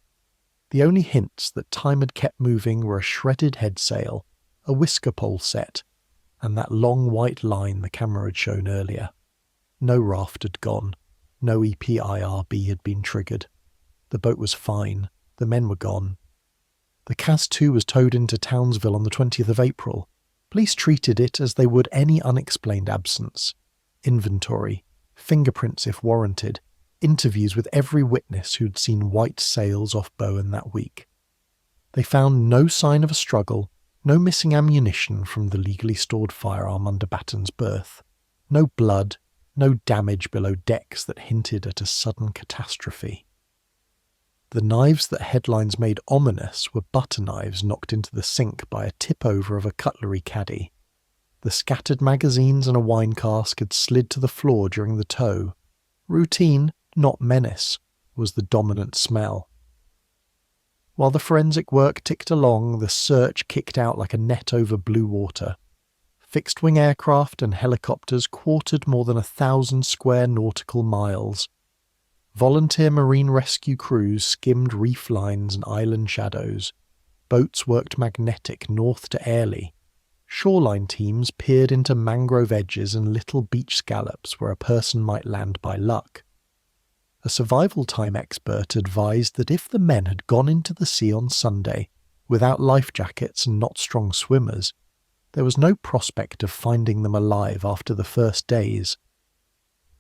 The only hints that time had kept moving were a shredded headsail, a whisker pole set, and that long white line the camera had shown earlier. No raft had gone. No EPIRB had been triggered. The boat was fine. The men were gone. The CAS-2 was towed into Townsville on the 20th of April. Police treated it as they would any unexplained absence. Inventory, fingerprints if warranted, interviews with every witness who'd seen white sails off Bowen that week. They found no sign of a struggle, no missing ammunition from the legally stored firearm under Batten's berth, no blood, no damage below decks that hinted at a sudden catastrophe. The knives that headlines made ominous were butter knives knocked into the sink by a tip-over of a cutlery caddy. The scattered magazines and a wine cask had slid to the floor during the tow. Routine, not menace, was the dominant smell. While the forensic work ticked along, the search kicked out like a net over blue water. Fixed-wing aircraft and helicopters quartered more than 1,000 square nautical miles. Volunteer marine rescue crews skimmed reef lines and island shadows. Boats worked magnetic north to Airlie. Shoreline teams peered into mangrove edges and little beach scallops where a person might land by luck. A survival time expert advised that if the men had gone into the sea on Sunday without life jackets and not strong swimmers, there was no prospect of finding them alive after the first days.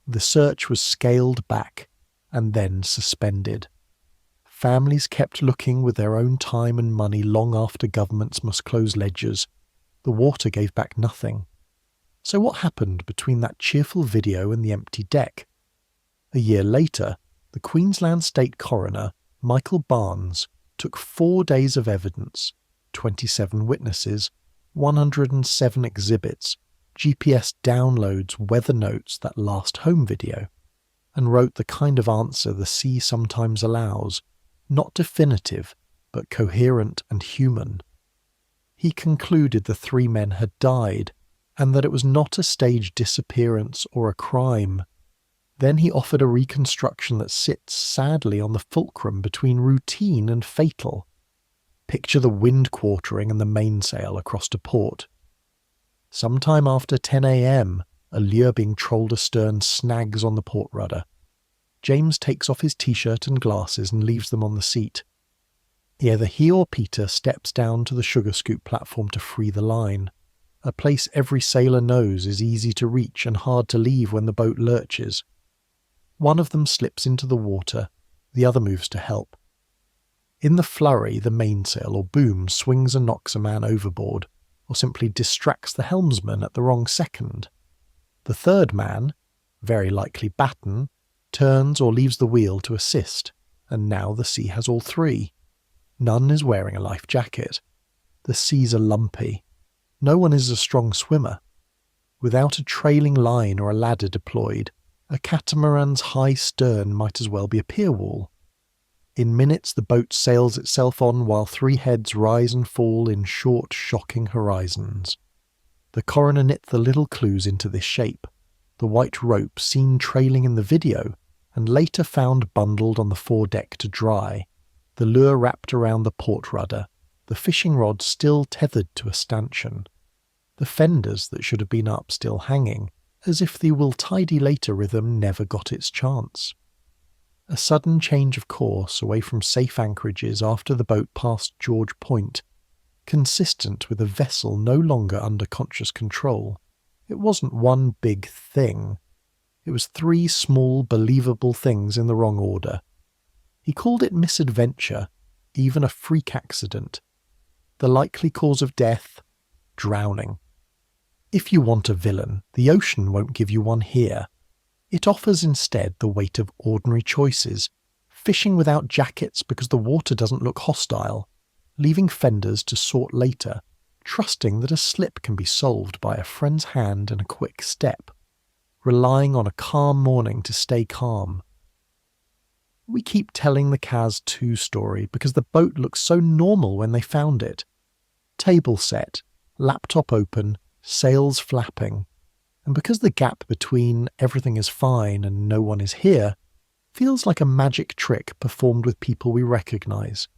The search was scaled back and then suspended. Families kept looking with their own time and money long after governments must close ledgers. The water gave back nothing. So what happened between that cheerful video and the empty deck? A year later, the Queensland State Coroner, Michael Barnes, took 4 days of evidence, 27 witnesses, 107 exhibits, GPS downloads, weather notes, that last home video, and wrote the kind of answer the sea sometimes allows, not definitive, but coherent and human. He concluded the 3 men had died, and that it was not a staged disappearance or a crime. Then he offered a reconstruction that sits sadly on the fulcrum between routine and fatal. Picture the wind quartering and the mainsail across to port. Sometime after 10 a.m, a lure being trolled astern snags on the port rudder. James takes off his t-shirt and glasses and leaves them on the seat. Either he or Peter steps down to the sugar scoop platform to free the line, a place every sailor knows is easy to reach and hard to leave when the boat lurches. One of them slips into the water, the other moves to help. In the flurry, the mainsail or boom swings and knocks a man overboard, or simply distracts the helmsman at the wrong second. The third man, very likely Batten, turns or leaves the wheel to assist, and now the sea has all three. None is wearing a life jacket. The seas are lumpy. No one is a strong swimmer. Without a trailing line or a ladder deployed, a catamaran's high stern might as well be a pier wall. In minutes the boat sails itself on while three heads rise and fall in short, shocking horizons. The coroner knit the little clues into this shape. The white rope seen trailing in the video, and later found bundled on the foredeck to dry, the lure wrapped around the port rudder, the fishing rod still tethered to a stanchion, the fenders that should have been up still hanging, as if the "will tidy later" rhythm never got its chance. A sudden change of course away from safe anchorages after the boat passed George Point, consistent with a vessel no longer under conscious control. It wasn't one big thing. It was three small, believable things in the wrong order. He called it misadventure, even a freak accident. The likely cause of death? Drowning. If you want a villain, the ocean won't give you one here. It offers instead the weight of ordinary choices, fishing without jackets because the water doesn't look hostile, leaving fenders to sort later, trusting that a slip can be solved by a friend's hand and a quick step, relying on a calm morning to stay calm. We keep telling the Kaz 2 story because the boat looks so normal when they found it. Table set, laptop open, sails flapping, and because the gap between everything is fine and no one is here feels like a magic trick performed with people we recognise.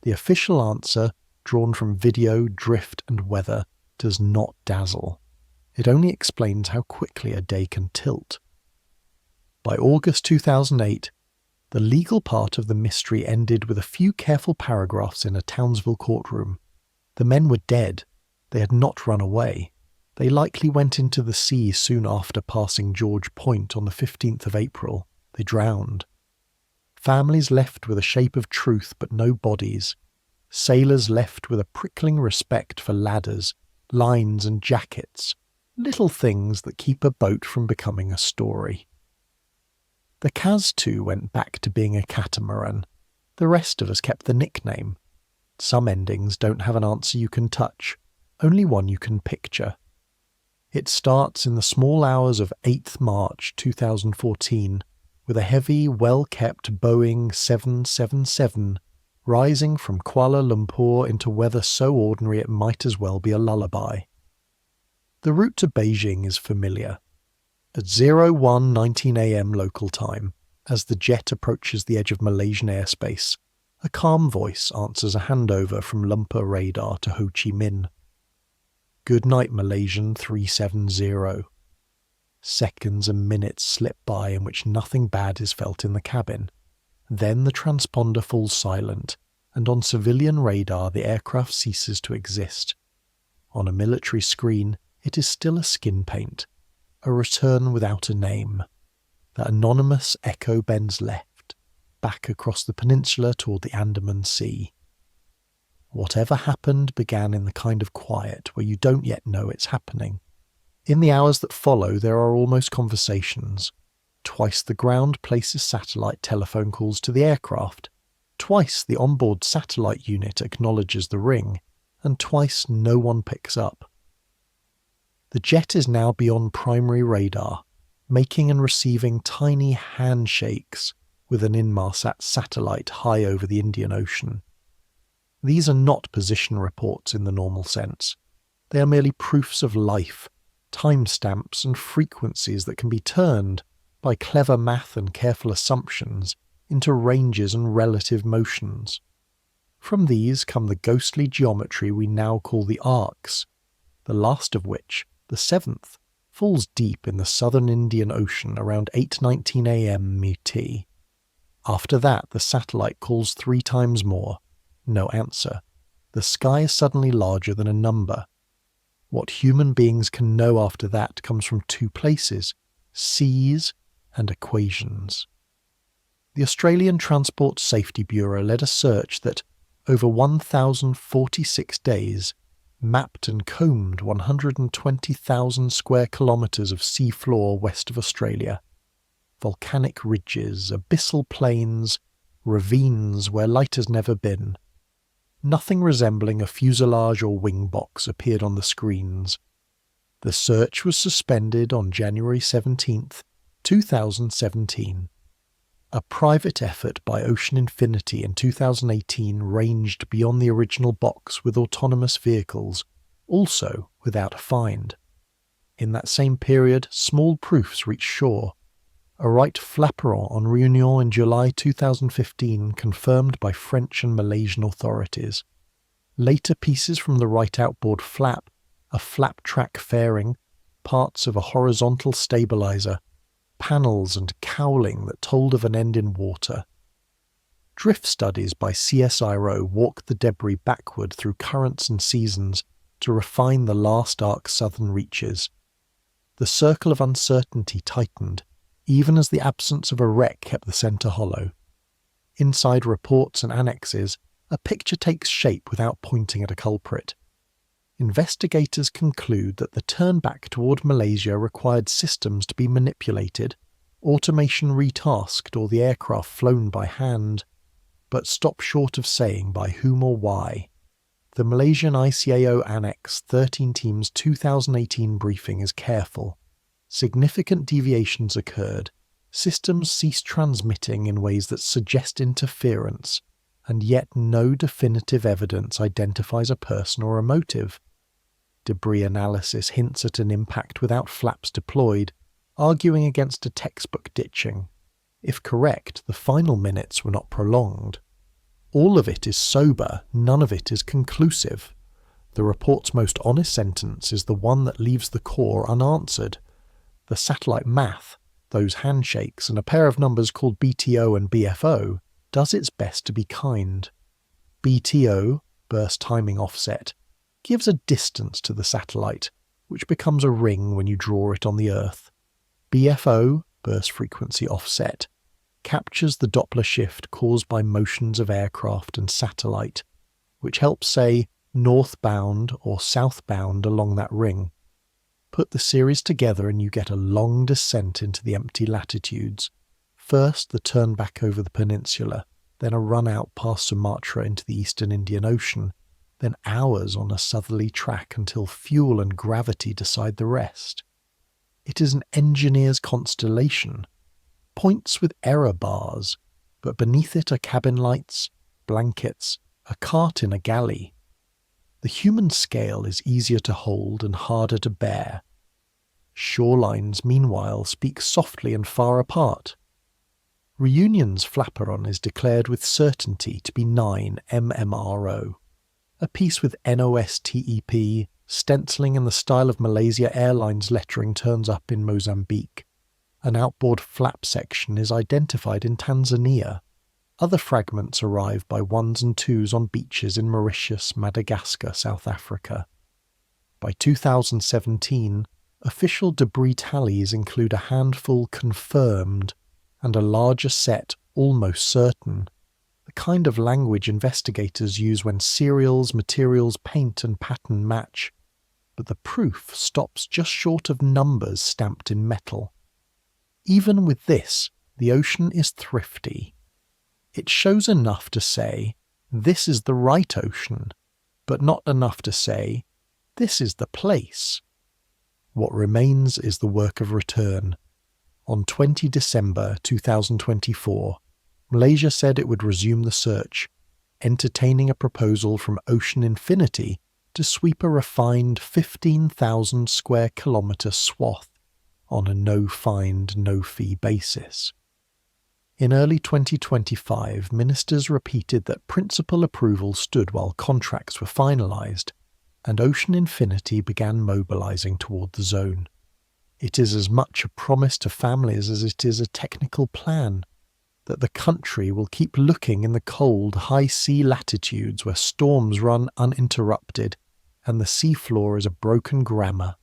The official answer, drawn from video, drift and weather, does not dazzle. It only explains how quickly a day can tilt. By August 2008, the legal part of the mystery ended with a few careful paragraphs in a Townsville courtroom. The men were dead. They had not run away. They likely went into the sea soon after passing George Point on the 15th of April. They drowned. Families left with a shape of truth but no bodies. Sailors left with a prickling respect for ladders, lines and jackets, little things that keep a boat from becoming a story. The Kaz 2 went back to being a catamaran. The rest of us kept the nickname. Some endings don't have an answer you can touch, only one you can picture. It starts in the small hours of 8th March 2014 with a heavy, well-kept Boeing 777 rising from Kuala Lumpur into weather so ordinary it might as well be a lullaby. The route to Beijing is familiar. At 01:19 a.m. local time, as the jet approaches the edge of Malaysian airspace, a calm voice answers a handover from Lumpur radar to Ho Chi Minh. Good night, Malaysian 370. Seconds and minutes slip by in which nothing bad is felt in the cabin. Then the transponder falls silent, and on civilian radar the aircraft ceases to exist. On a military screen, it is still a skin paint, a return without a name. That anonymous echo bends left, back across the peninsula toward the Andaman Sea. Whatever happened began in the kind of quiet where you don't yet know it's happening. In the hours that follow, there are almost conversations. Twice the ground places satellite telephone calls to the aircraft. Twice the onboard satellite unit acknowledges the ring, and twice no one picks up. The jet is now beyond primary radar, making and receiving tiny handshakes with an Inmarsat satellite high over the Indian Ocean. These are not position reports in the normal sense. They are merely proofs of life, timestamps and frequencies that can be turned, by clever math and careful assumptions, into ranges and relative motions. From these come the ghostly geometry we now call the arcs, the last of which, the 7th, falls deep in the southern Indian Ocean around 8:19 a.m. MET. After that, the satellite calls 3 times more, No answer. The sky is suddenly larger than a number. What human beings can know after that comes from two places: seas and equations. The Australian Transport Safety Bureau led a search that, over 1,046 days, mapped and combed 120,000 square kilometres of seafloor west of Australia. Volcanic ridges, abyssal plains, ravines where light has never been. Nothing resembling a fuselage or wing box appeared on the screens. The search was suspended on January 17th, 2017. A private effort by Ocean Infinity in 2018 ranged beyond the original box with autonomous vehicles, also without a find. In that same period, small proofs reached shore. A right flaperon on Réunion in July 2015 confirmed by French and Malaysian authorities. Later pieces from the right outboard flap, a flap track fairing, parts of a horizontal stabilizer, panels and cowling that told of an end in water. Drift studies by CSIRO walked the debris backward through currents and seasons to refine the last ark's southern reaches. The circle of uncertainty tightened, even as the absence of a wreck kept the centre hollow. Inside reports and annexes, a picture takes shape without pointing at a culprit. Investigators conclude that the turn back toward Malaysia required systems to be manipulated, automation retasked, or the aircraft flown by hand, but stop short of saying by whom or why. The Malaysian ICAO Annex 13 Team's 2018 briefing is careful. Significant deviations occurred, systems ceased transmitting in ways that suggest interference, and yet no definitive evidence identifies a person or a motive. Debris analysis hints at an impact without flaps deployed, arguing against a textbook ditching. If correct, the final minutes were not prolonged. All of it is sober, none of it is conclusive. The report's most honest sentence is the one that leaves the core unanswered. The satellite math, those handshakes and a pair of numbers called BTO and BFO, does its best to be kind. BTO, burst timing offset, gives a distance to the satellite, which becomes a ring when you draw it on the Earth. BFO, burst frequency offset, captures the Doppler shift caused by motions of aircraft and satellite, which helps say northbound or southbound along that ring. Put the series together and you get a long descent into the empty latitudes. First the turn back over the peninsula, then a run out past Sumatra into the eastern Indian Ocean, then hours on a southerly track until fuel and gravity decide the rest. It is an engineer's constellation, points with error bars, but beneath it are cabin lights, blankets, a cart in a galley. The human scale is easier to hold and harder to bear. Shorelines, meanwhile, speak softly and far apart. Reunion's flaperon is declared with certainty to be 9 mmRO. A piece with NOSTEP, stenciling in the style of Malaysia Airlines lettering turns up in Mozambique. An outboard flap section is identified in Tanzania. Other fragments arrive by ones and twos on beaches in Mauritius, Madagascar, South Africa. By 2017, official debris tallies include a handful confirmed and a larger set almost certain, the kind of language investigators use when serials, materials, paint and pattern match, but the proof stops just short of numbers stamped in metal. Even with this, the ocean is thrifty. It shows enough to say, this is the right ocean, but not enough to say, this is the place. What remains is the work of return. On 20 December 2024, Malaysia said it would resume the search, entertaining a proposal from Ocean Infinity to sweep a refined 15,000 square kilometre swath on a no-find, no-fee basis. In early 2025, ministers repeated that principal approval stood while contracts were finalised, and Ocean Infinity began mobilising toward the zone. It is as much a promise to families as it is a technical plan. that the country will keep looking in the cold, high sea latitudes where storms run uninterrupted and the seafloor is a broken grammar.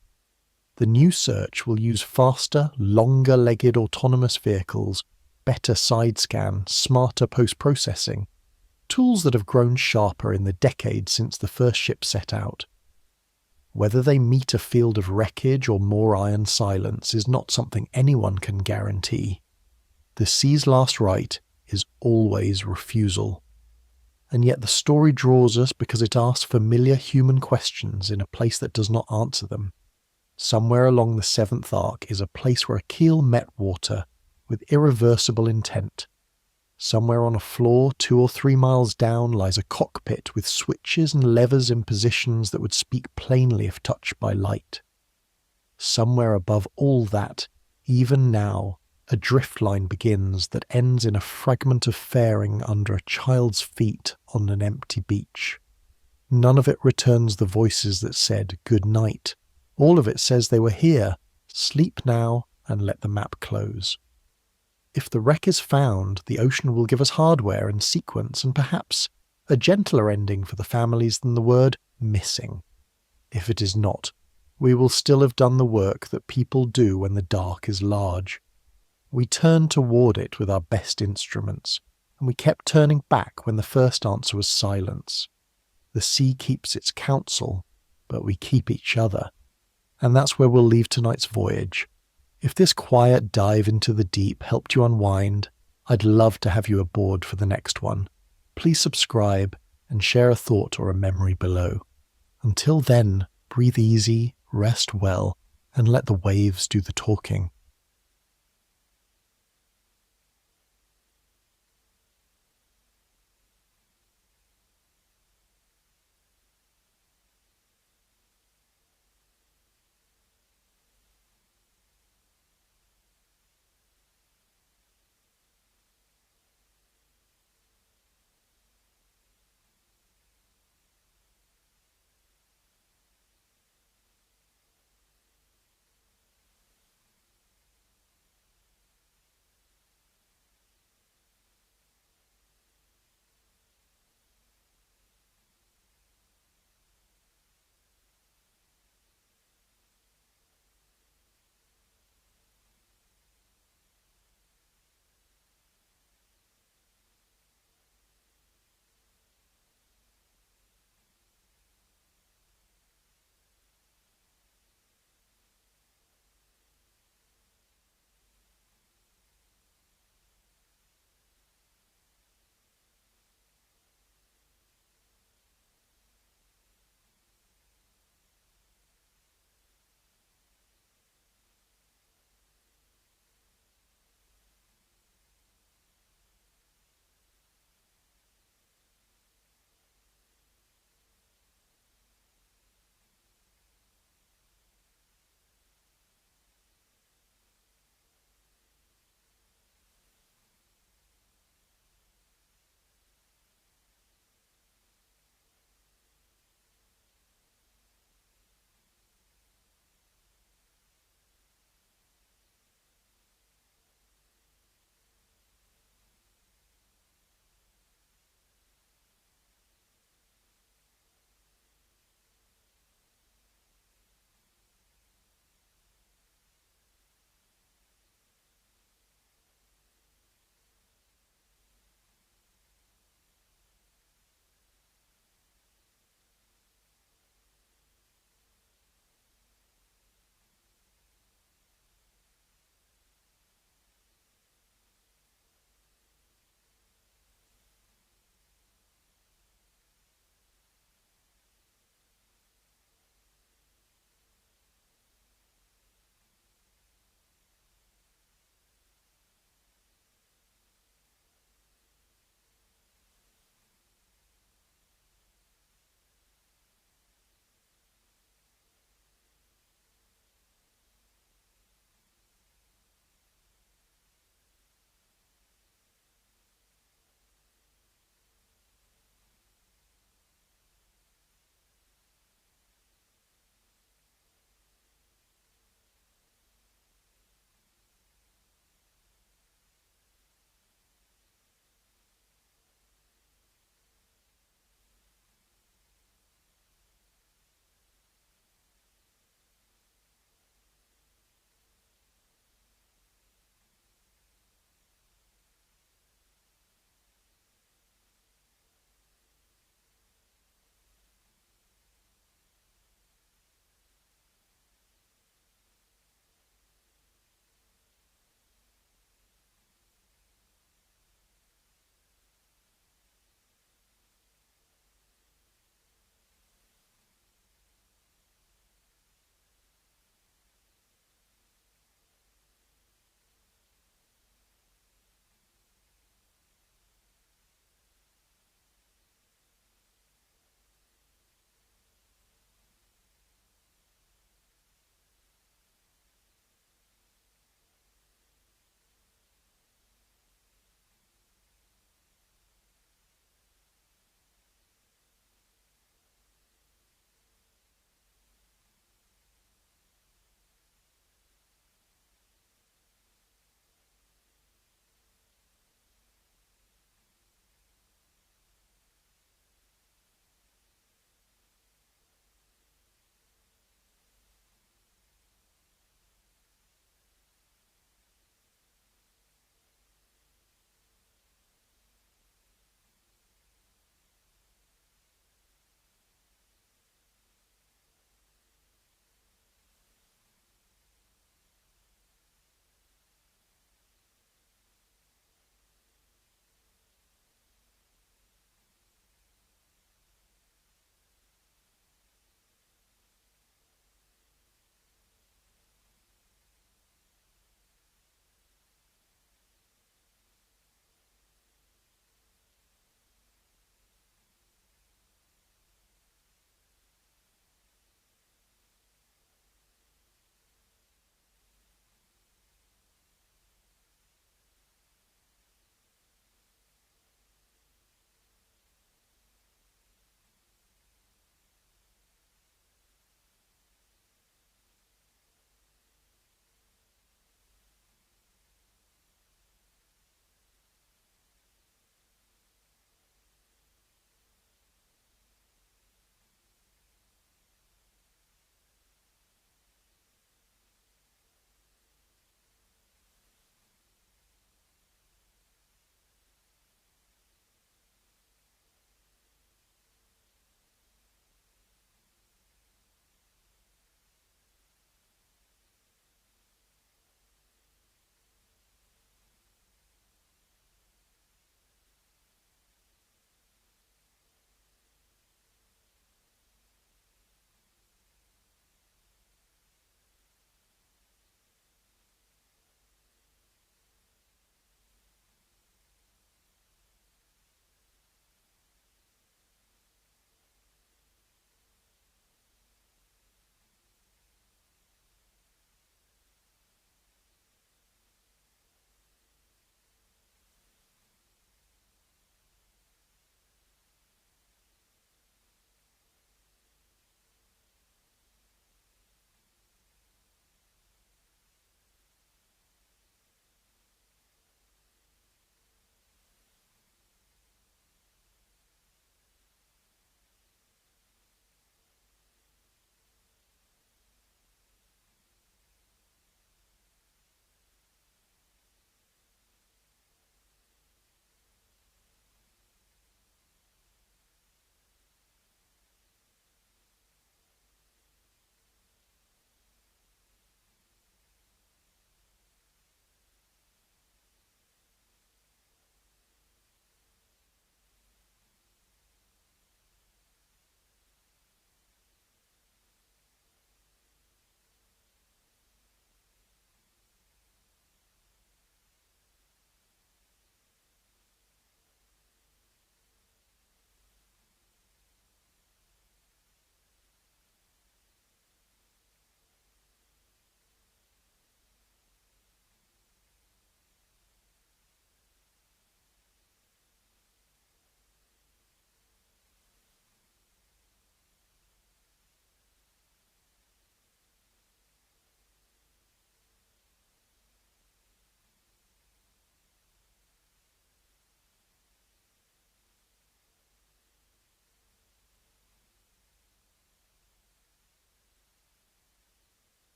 The new search will use faster, longer-legged autonomous vehicles, better side scan, smarter post-processing, tools that have grown sharper in the decades since the first ship set out. Whether they meet a field of wreckage or more iron silence is not something anyone can guarantee. The sea's last right is always refusal. And yet the story draws us because it asks familiar human questions in a place that does not answer them. Somewhere along the seventh arc is a place where a keel met water with irreversible intent. Somewhere on a floor 2 or 3 miles down lies a cockpit with switches and levers in positions that would speak plainly if touched by light. Somewhere above all that, even now, a drift line begins that ends in a fragment of fairing under a child's feet on an empty beach. None of it returns the voices that said good night. All of it says they were here, sleep now and let the map close. If the wreck is found, the ocean will give us hardware and sequence and perhaps a gentler ending for the families than the word missing. If it is not, we will still have done the work that people do when the dark is large. We turned toward it with our best instruments, and we kept turning back when the first answer was silence. The sea keeps its counsel, but we keep each other. And that's where we'll leave tonight's voyage. If this quiet dive into the deep helped you unwind, I'd love to have you aboard for the next one. Please subscribe and share a thought or a memory below. Until then, breathe easy, rest well, and let the waves do the talking.